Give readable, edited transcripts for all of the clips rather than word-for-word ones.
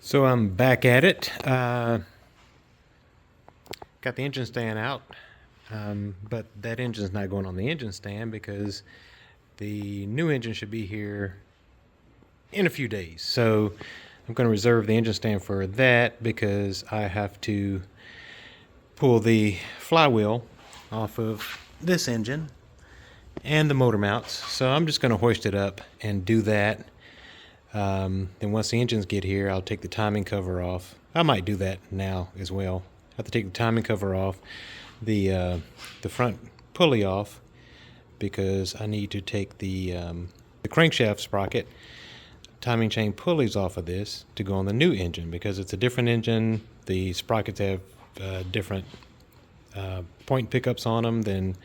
So I'm back at it. Got the engine stand out, but that engine's not going on the engine stand because the new engine should be here in a few days. So I'm going to reserve the engine stand for that because I have to pull the flywheel off of this engine and the motor mounts. So I'm just going to hoist it up and do that. Then once the engines get here, I'll take the timing cover off. I might do that now as well. I have to take the timing cover off, the front pulley off, because I need to take the crankshaft sprocket, timing chain pulleys off of this to go on the new engine because it's a different engine. The sprockets have different point pickups on them than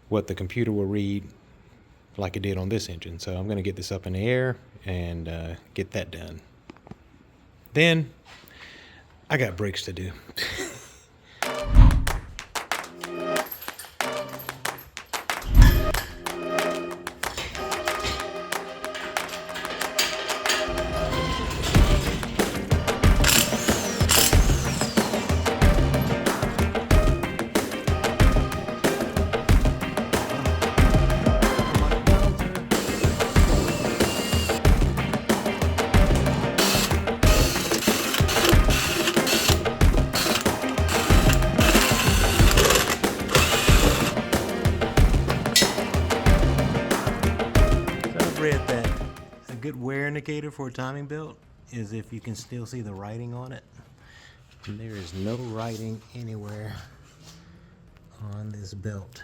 what the computer will read like it did on this engine. So I'm going to get this up in the air and get that done. Then I got brakes to do. Read that a good wear indicator for a timing belt is if you can still see the writing on it. And there is no writing anywhere on this belt.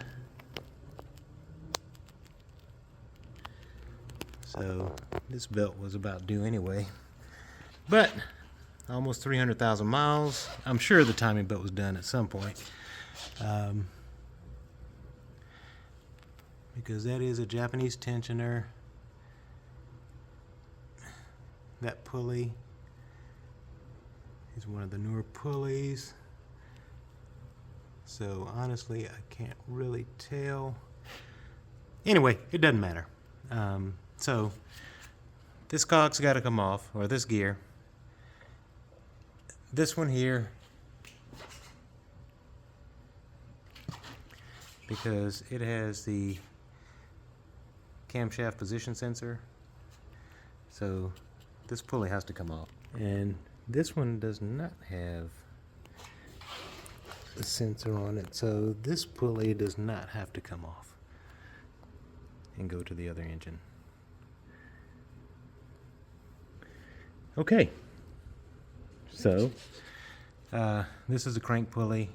So this belt was about due anyway. But almost 300,000 miles. I'm sure the timing belt was done at some point. Because that is a Japanese tensioner. That pulley is one of the newer pulleys. So honestly, I can't really tell. Anyway, it doesn't matter. So this cog's got to come off, or this gear. This one here, because it has the camshaft position sensor. So this pulley has to come off. And this one does not have a sensor on it, so this pulley does not have to come off and go to the other engine. Okay, so this is a crank pulley,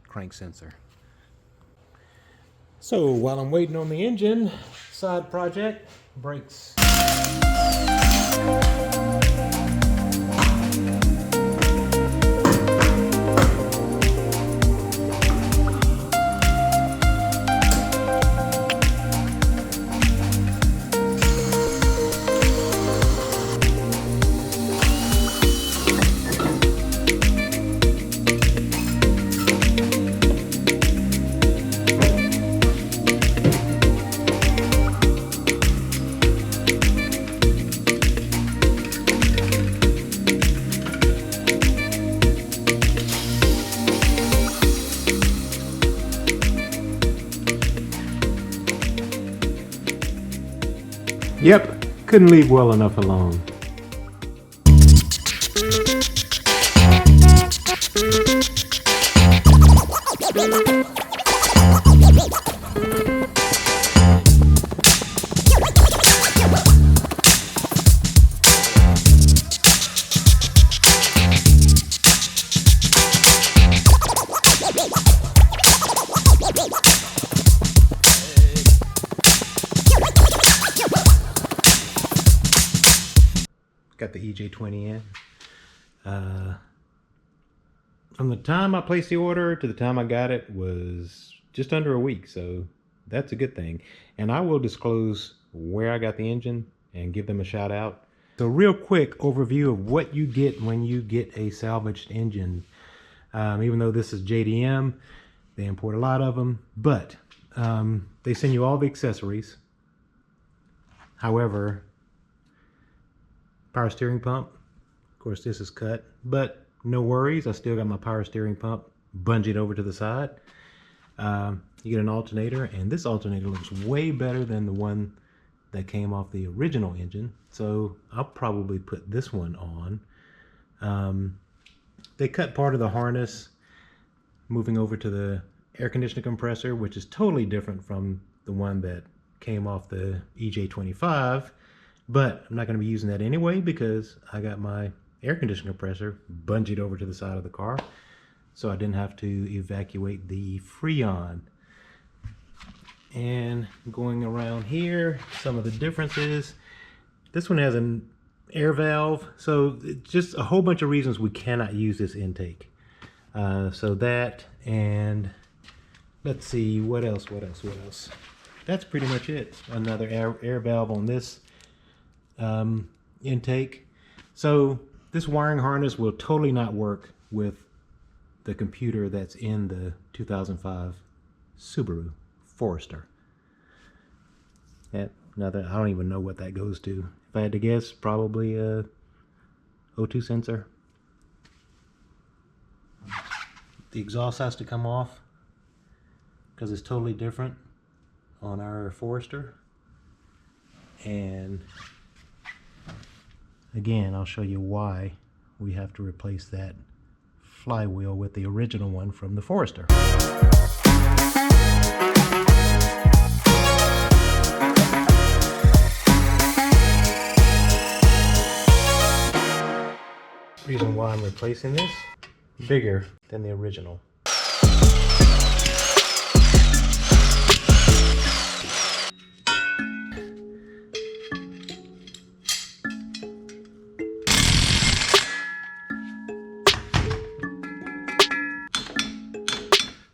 crank sensor. So while I'm waiting on the engine, side project, brakes. Yep, couldn't leave well enough alone. Got the EJ20 in. From the time I placed the order to the time I got it was just under a week, so that's a good thing. And I will disclose where I got the engine and give them a shout out. So real quick overview of what you get when you get a salvaged engine. Even though this is JDM, they import a lot of them, but they send you all the accessories. However, power steering pump, Of course, this is cut, but no worries. I still got my power steering pump bungeed over to the side. You get an alternator, and this alternator looks way better than the one that came off the original engine. So I'll probably put this one on. They cut part of the harness moving over to the air conditioning compressor, which is totally different from the one that came off the EJ25, but I'm not going to be using that anyway because I got my air conditioning compressor bungeed over to the side of the car, so I didn't have to evacuate the Freon. And going around here, some of the differences. This one has an air valve, so just a whole bunch of reasons we cannot use this intake. So that, and let's see, what else? That's pretty much it. Another air valve on this intake. So this wiring harness will totally not work with the computer that's in the 2005 Subaru Forester. Another, I don't even know what that goes to. If I had to guess, probably a O2 sensor. The exhaust has to come off because it's totally different on our Forester. And again, I'll show you why we have to replace that flywheel with the original one from the Forester. Reason why I'm replacing this, bigger than the original.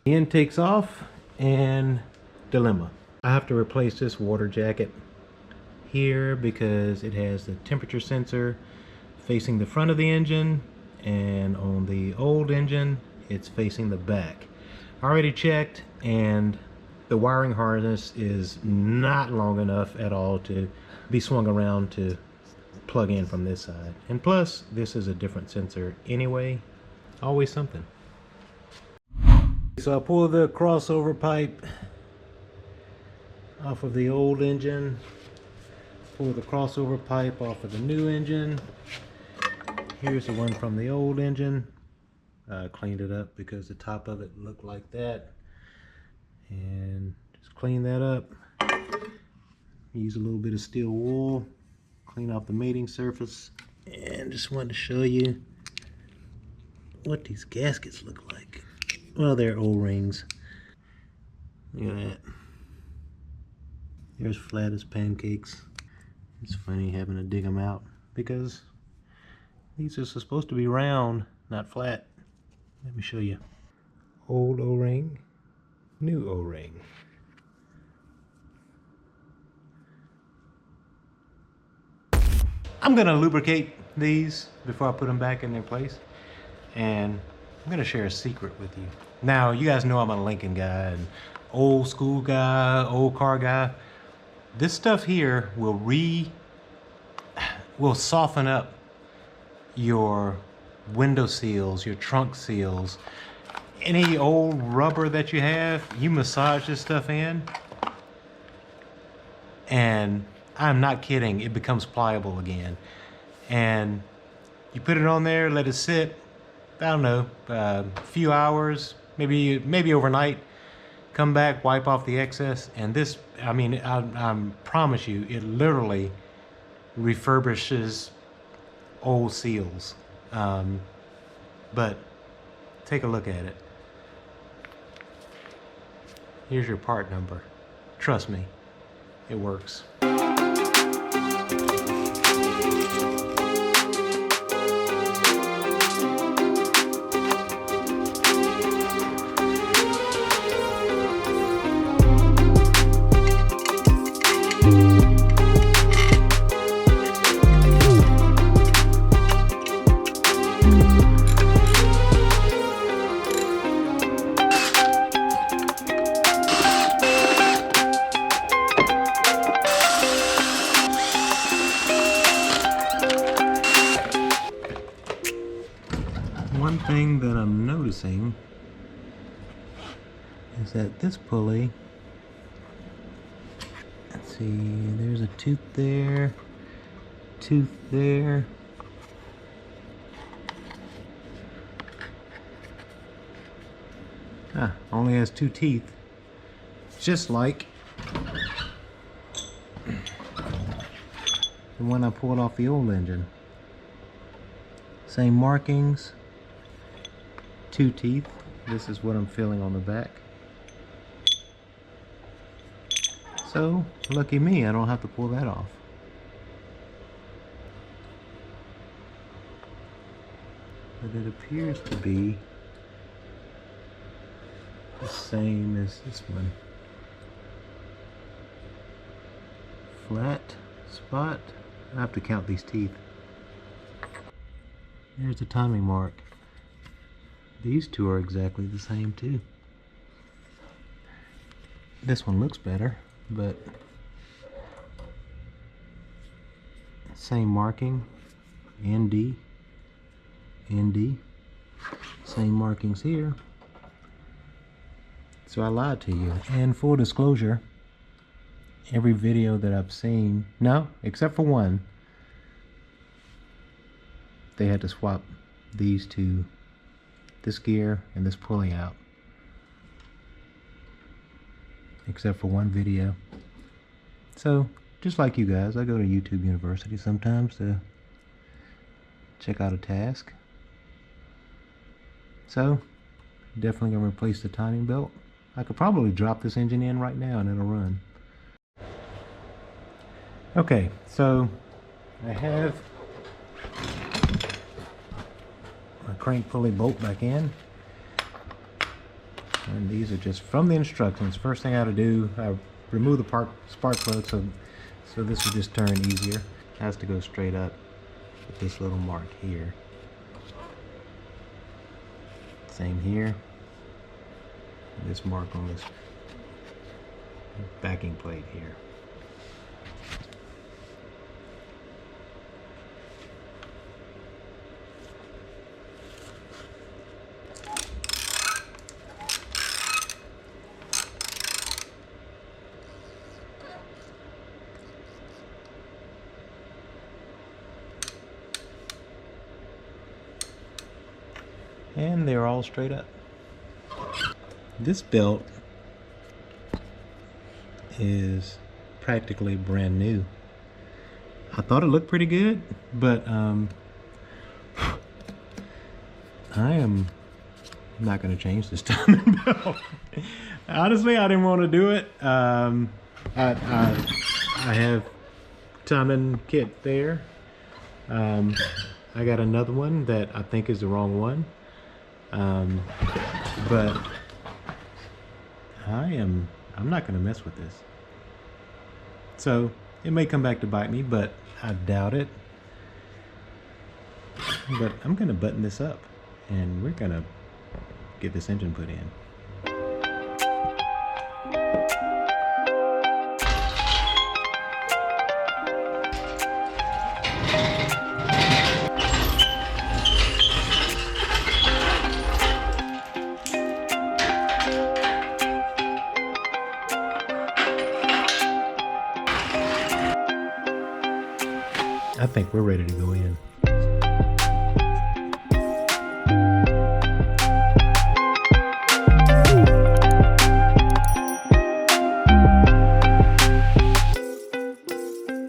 The intake's off, and dilemma. I have to replace this water jacket here because it has the temperature sensor facing the front of the engine, and on the old engine it's facing the back. I already checked, and the wiring harness is not long enough at all to be swung around to plug in from this side. And plus, this is a different sensor anyway. Always something. So I pull the crossover pipe off of the old engine, pull the crossover pipe off of the new engine. Here's the one from the old engine. I cleaned it up because the top of it looked like that. And just clean that up. Use a little bit of steel wool, clean off the mating surface. And just wanted to show you what these gaskets look like. Well, they're O-rings. Look at that. They're as flat as pancakes. It's funny having to dig them out because these are supposed to be round, not flat. Let me show you. Old O-ring, new O-ring. I'm gonna lubricate these before I put them back in their place. And I'm gonna share a secret with you. Now, you guys know I'm a Lincoln guy, and old school guy, old car guy. This stuff here will soften up your window seals, your trunk seals, any old rubber that you have. You massage this stuff in, and I'm not kidding, it becomes pliable again. And you put it on there, let it sit, I don't know, a few hours, maybe overnight. Come back, wipe off the excess, and this, I mean, I promise you, it literally refurbishes old seals. But take a look at it. Here's your part number. Trust me, it works. one thing that I'm noticing is that this pulley, let's see, there's a tooth there, only has 2 teeth, just like the one I pulled off the old engine. Same markings, 2 teeth. This is what I'm feeling on the back. So, lucky me, I don't have to pull that off. But it appears to be the same as this one. Flat spot. I have to count these teeth. There's the timing mark. These two are exactly the same too. This one looks better, but same marking, ND, ND, same markings here. So I lied to you. And full disclosure, every video that I've seen, no, except for one, they had to swap these two, this gear and this pulley out. Except for one video. So, just like you guys, I go to YouTube University sometimes to check out a task. So, definitely gonna replace the timing belt. I could probably drop this engine in right now and it'll run. Okay, so I have my crank pulley bolt back in. And these are just from the instructions. First thing I gotta do, I remove the spark plug so this will just turn easier. It has to go straight up with this little mark here. Same here. This mark on this backing plate here. And they're all straight up. This belt is practically brand new. I thought it looked pretty good, but I am not going to change this timing belt. Honestly, I didn't want to do it. I have timing kit there. I got another one that I think is the wrong one. But I'm not going to mess with this. So it may come back to bite me, but I doubt it. But I'm going to button this up and we're going to get this engine put in. I think we're ready to go in.